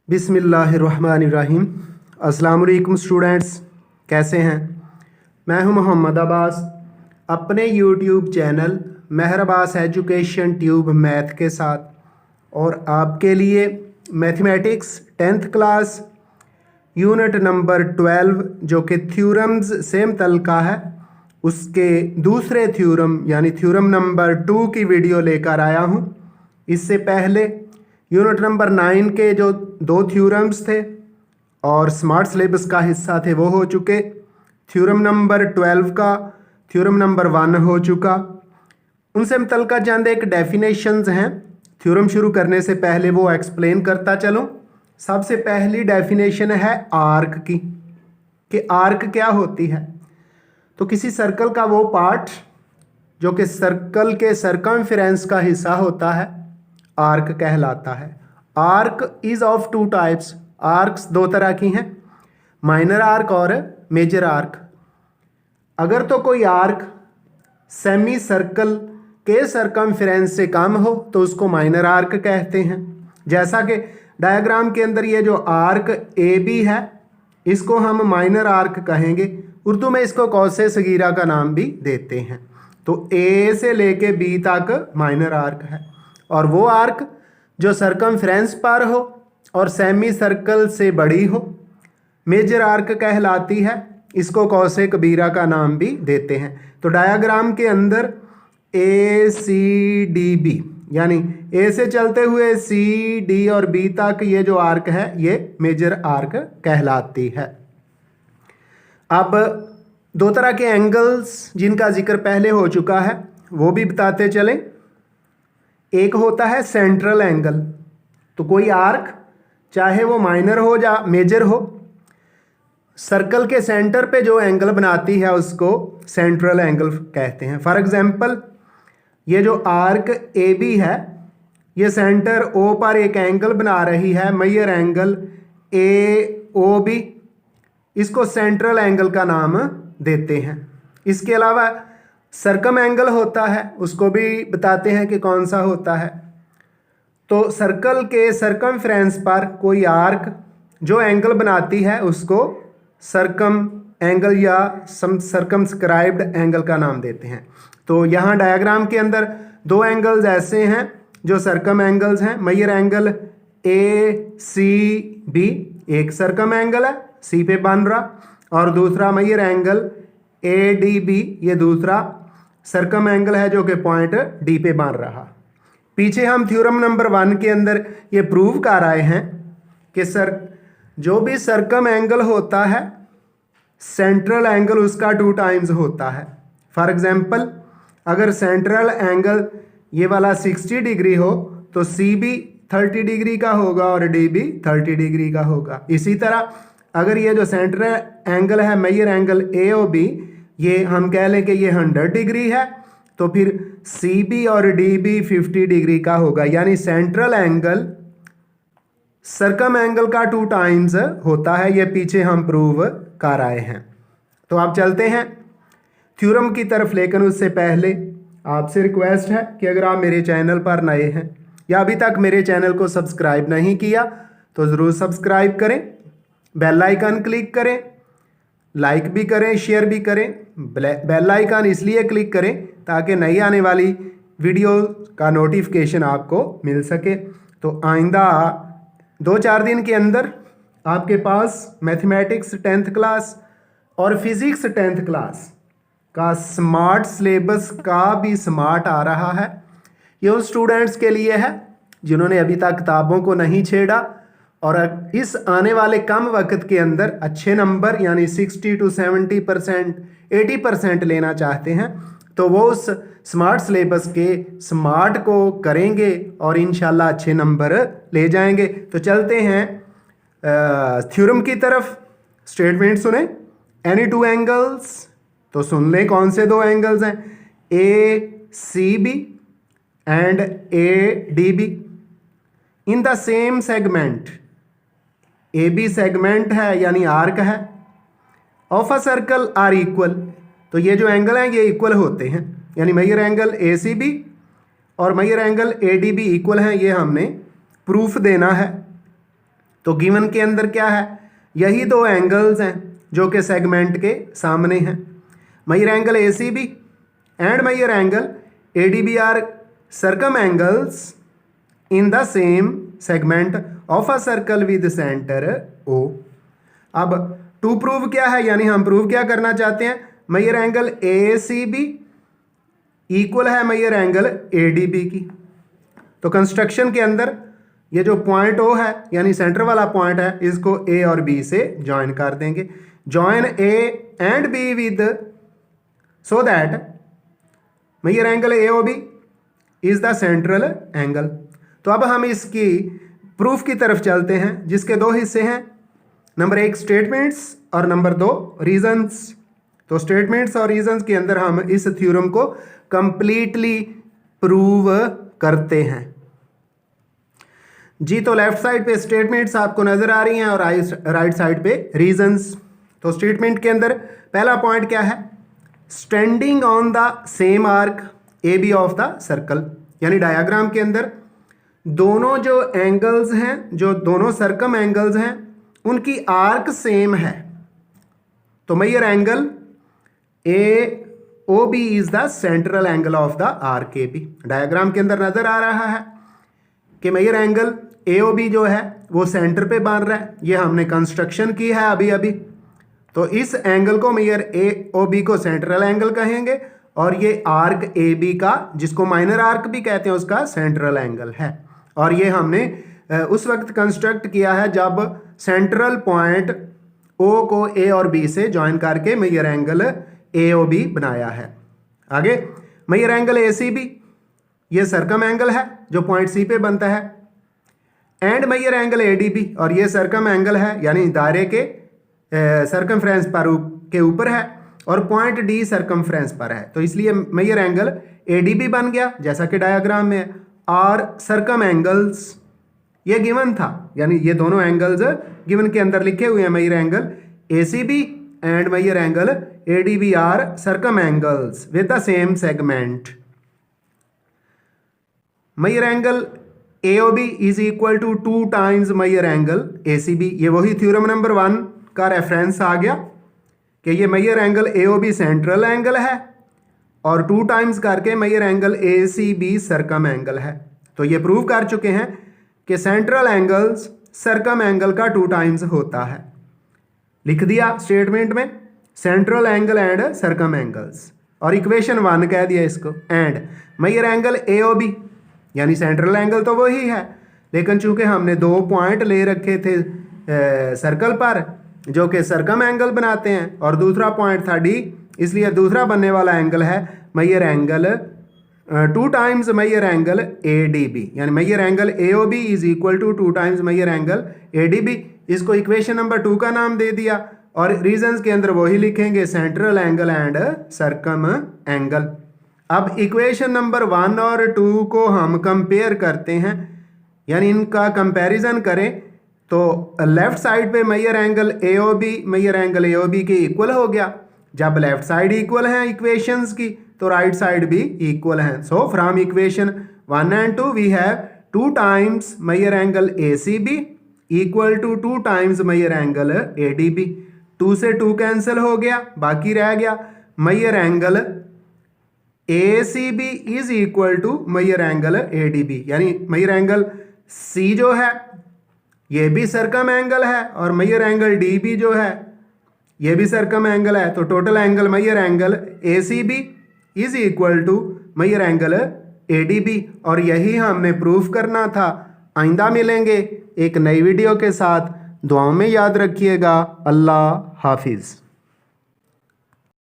बिस्मिल्लाहिर्रहमानिर्रहीम। अस्सलाम वालेकुम स्टूडेंट्स, कैसे हैं? मैं हूं मोहम्मद अब्बास, अपने यूट्यूब चैनल महर अब्बास एजुकेशन ट्यूब मैथ के साथ, और आपके लिए mathematics 10th class unit number 12 जो कि थ्योरम्स से मुतल्लिक़ है, उसके दूसरे थ्योरम यानी थ्योरम नंबर 2 की वीडियो लेकर आया हूं। इससे पहले यूनिट नंबर 9 के जो 2 थ्योरम्स थे और स्मार्ट सिलेबस का हिस्सा थे वो हो चुके। थ्योरम नंबर 12 का थ्योरम नंबर 1 हो चुका। उनसे मुतल्लिक़ चंद एक डेफिनेशंस हैं। थ्योरम शुरू करने से पहले वो एक्सप्लेन करता चलूँ। सबसे पहली डेफिनेशन है आर्क की, कि आर्क क्या होती है। तो किसी सर्कल का वो पार्ट जो कि सर्कल के सरकमफ्रेंस का हिस्सा होता है आर्क कहलाता है। Arc is of 2 types. Arcs 2 तरह की हैं, माइनर आर्क और मेजर आर्क। अगर तो कोई आर्क सेमी सर्कल के सरकमफ्रेंस से कम हो तो उसको माइनर आर्क कहते हैं। जैसा कि डायग्राम के अंदर ये जो आर्क ए बी है इसको हम माइनर आर्क कहेंगे। उर्दू में इसको कौसे सगीरा का नाम भी देते हैं। तो ए से लेके बी तक माइनर आर्क है, और वो आर्क जो सरकमफ्रेंस पर हो और सेमी सर्कल से बड़ी हो मेजर आर्क कहलाती है। इसको कौसे कबीरा का नाम भी देते हैं। तो डायग्राम के अंदर ए सी डी बी यानी ए से चलते हुए सी डी और बी तक ये जो आर्क है ये मेजर आर्क कहलाती है। अब 2 तरह के एंगल्स जिनका जिक्र पहले हो चुका है वो भी बताते चलें। एक होता है सेंट्रल एंगल। तो कोई आर्क चाहे वो माइनर हो या मेजर हो, सर्कल के सेंटर पे जो एंगल बनाती है उसको सेंट्रल एंगल कहते हैं। फॉर एग्जांपल ये जो आर्क ए बी है ये सेंटर ओ पर एक एंगल बना रही है, major angle A O B. इसको सेंट्रल एंगल का नाम देते हैं। इसके अलावा सर्कम एंगल होता है, उसको भी बताते हैं कि कौन सा होता है। तो सर्कल के सरकमफ्रेंस पर कोई आर्क जो एंगल बनाती है उसको सर्कम एंगल या सर्कमस्क्राइब्ड एंगल का नाम देते हैं। तो यहाँ डायग्राम के अंदर 2 एंगल्स ऐसे हैं जो सर्कम एंगल्स हैं। Major angle A C B एक सर्कम एंगल है, सी पे बन रहा, और दूसरा major angle A D B ये दूसरा सर्कम एंगल है जो कि पॉइंट डी पे बन रहा। पीछे हम थ्योरम नंबर 1 के अंदर ये प्रूव कर आए हैं कि जो भी सर्कम एंगल होता है सेंट्रल एंगल उसका 2 टाइम्स होता है। फॉर एग्जांपल अगर सेंट्रल एंगल ये वाला 60 डिग्री हो तो सी बी 30 डिग्री का होगा और डी बी 30 डिग्री का होगा। इसी तरह अगर ये जो सेंट्रल एंगल है major angle A O B ये हम कह लें कि ये 100 डिग्री है तो फिर सी बी और डी बी 50 डिग्री का होगा। यानी सेंट्रल एंगल सर्कम एंगल का 2 टाइम्स होता है। ये पीछे हम प्रूव कर आए हैं। तो आप चलते हैं थ्योरम की तरफ, लेकिन उससे पहले आपसे रिक्वेस्ट है कि अगर आप मेरे चैनल पर नए हैं या अभी तक मेरे चैनल को सब्सक्राइब नहीं किया तो ज़रूर सब्सक्राइब करें, बेल आइकन क्लिक करें, लाइक भी करें, शेयर भी करें। बेल आइकन इसलिए क्लिक करें ताकि नई आने वाली वीडियो का नोटिफिकेशन आपको मिल सके। तो आइंदा 2-4 दिन के अंदर आपके पास मैथमेटिक्स 10th क्लास और फिज़िक्स 10th क्लास का स्मार्ट सिलेबस का भी स्मार्ट आ रहा है। ये उन स्टूडेंट्स के लिए है जिन्होंने अभी तक किताबों को नहीं छेड़ा और इस आने वाले कम वक्त के अंदर अच्छे नंबर यानी 60 to 70%, 80% लेना चाहते हैं, तो वो उस स्मार्ट सिलेबस के स्मार्ट को करेंगे और इंशाल्लाह अच्छे नंबर ले जाएंगे। तो चलते हैं थ्योरम की तरफ। स्टेटमेंट सुने, एनी टू एंगल्स, तो सुन लें कौन से दो एंगल्स हैं, A C B and A D B in the same segment. A B segment है यानी आर्क है, of a circle are equal, तो ये जो एंगल हैं ये इक्वल होते हैं, यानी major angle A C B और major angle A D B equal हैं, ये हमने प्रूफ देना है। तो गिवन के अंदर क्या है, यही दो एंगल्स हैं जो कि सेगमेंट के सामने हैं। Major angle A C B and major angle A D B are circum angles in the same segment of a circle with centre O. अब टू प्रूव क्या है, यानी हम प्रूव क्या करना चाहते हैं, major angle A C B equal है major angle A D B की। तो कंस्ट्रक्शन के अंदर ये जो पॉइंट ओ है यानी सेंटर वाला पॉइंट है, इसको ए और बी से ज्वाइन कर देंगे। Join A and B with so that major angle A O B is the central angle. तो अब हम इसकी प्रूफ की तरफ चलते हैं, जिसके दो हिस्से हैं, नंबर 1 स्टेटमेंट्स और नंबर 2 रीजंस। तो स्टेटमेंट्स और रीजंस के अंदर हम इस थ्योरम को कंप्लीटली प्रूव करते हैं जी। तो लेफ्ट साइड पे स्टेटमेंट्स आपको नजर आ रही हैं और राइट साइड पे रीजंस। तो स्टेटमेंट के अंदर पहला पॉइंट क्या है, standing on the same arc A B of the circle, यानी डायग्राम के अंदर दोनों जो एंगल्स हैं, जो दोनों सर्कम एंगल्स हैं, उनकी आर्क सेम है। तो major angle A O B is the central angle of the arc A B. Diagram के अंदर नजर आ रहा है कि major angle A O B जो है वो सेंटर पे बन रहा है, ये हमने कंस्ट्रक्शन की है अभी अभी। तो इस एंगल को मेजर ए ओ बी को सेंट्रल एंगल कहेंगे और ये आर्क ए बी का, जिसको माइनर आर्क भी कहते हैं, उसका सेंट्रल एंगल है। और ये हमने उस वक्त कंस्ट्रक्ट किया है जब सेंट्रल पॉइंट ओ को ए और बी से ज्वाइन करके major angle A O B बनाया है। आगे major angle A C B, ये सर्कम एंगल है जो पॉइंट सी पे बनता है, and major angle A D B, और ये सर्कम एंगल है यानी दायरे के सर्कमफ्रेंस पर के ऊपर है और पॉइंट डी सर्कमफ्रेंस पर है। तो इसलिए major angle A D B बन गया जैसा कि डायग्राम में है। और सर्कम एंगल्स ये गिवन था, यानी ये दोनों एंगल्स गिवन के अंदर लिखे हुए हैं, major angle A C B and major angle A D B are circum angles with the same segment. Major angle A O B is equal to 2 times major angle A C B. ये वही theorem number 1 का reference आ गया कि ये major angle A O B central angle है और 2 times करके major angle A C B circum angle है। तो ये प्रूव कर चुके हैं कि सेंट्रल एंगल्स सर्कम एंगल का 2 टाइम्स होता है। लिख दिया स्टेटमेंट में central angle and circum angles, और इक्वेशन 1 कह दिया इसको। And major angle A O B, यानी सेंट्रल एंगल तो वही है, लेकिन चूंकि हमने 2 पॉइंट ले रखे थे सर्कल पर जो कि सर्कम एंगल बनाते हैं और दूसरा पॉइंट था डी, इसलिए दूसरा बनने वाला एंगल है major angle 2 times major angle A D B, यानी major angle A O B is equal to 2 times major angle A D B. इसको इक्वेशन नंबर 2 का नाम दे दिया और रीजंस के अंदर वही लिखेंगे central angle and circum angle. अब इक्वेशन नंबर 1 और 2 को हम कंपेयर करते हैं, यानी इनका कंपैरिजन करें तो लेफ्ट साइड पे major angle A O B major angle A O B के इक्वल हो गया। जब लेफ्ट साइड इक्वल है इक्वेशंस की तो राइट साइड भी इक्वल है। So from equation 1 and 2 we have 2 times major angle A C B equal to 2 times major angle A D B. 2 से 2 कैंसिल हो गया, बाकी रह गया major angle A C B is equal to major angle A D B, यानी major angle C जो है ये भी सर्कम एंगल है और मेजर एंगल डी बी जो है ये भी सर्कम एंगल है। तो total angle major angle A C B is equal to major angle A D B, और यही हमने प्रूफ करना था। आइंदा मिलेंगे एक नई वीडियो के साथ, दुआओं में याद रखिएगा। अल्लाह हाफिज़।